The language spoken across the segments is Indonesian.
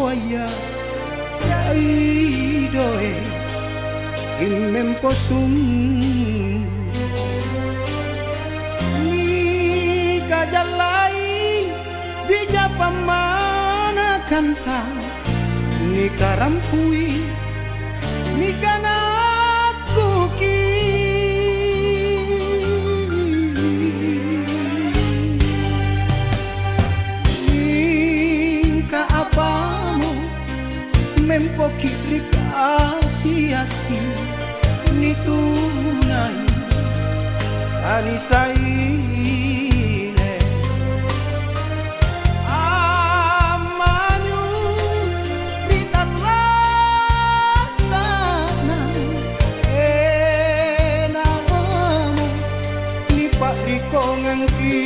waya yai doe kimem posum ni kajalai bija pamana kanta ni karampui ni kanaku ki ka apamu mempoki rikasi-asi ni tunai anisaile amanyu ritarasana enamu ni pak rikongangki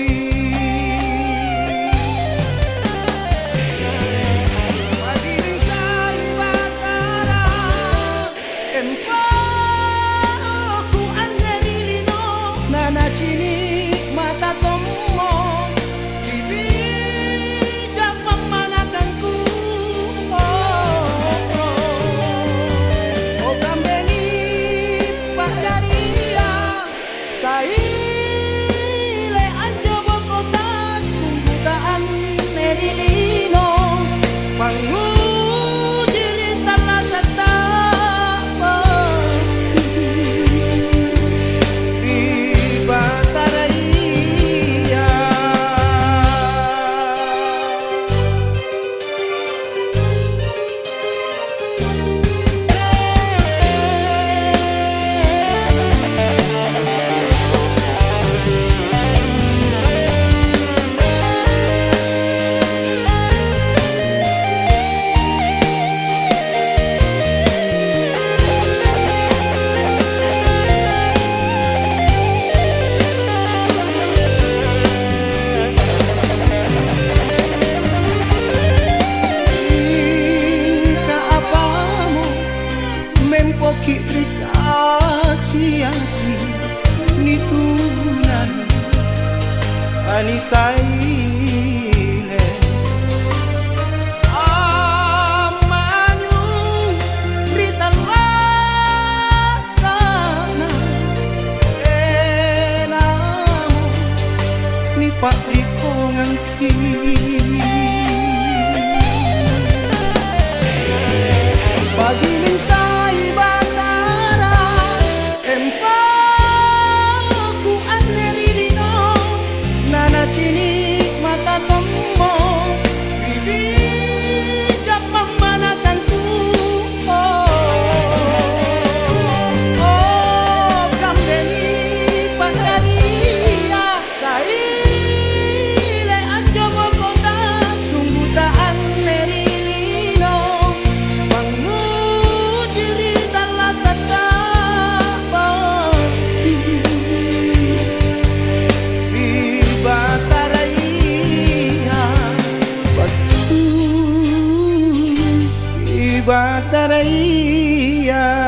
asi-asi ni tunai anisaile amanyu ritarasana enamu ni pak rikongangki pagi minsai batara empaku anerilino nana cini mata tomo bibi japa mana tanku oh kambeni pakaria kaile anjobo kota sungguh tak anerilino Bataraya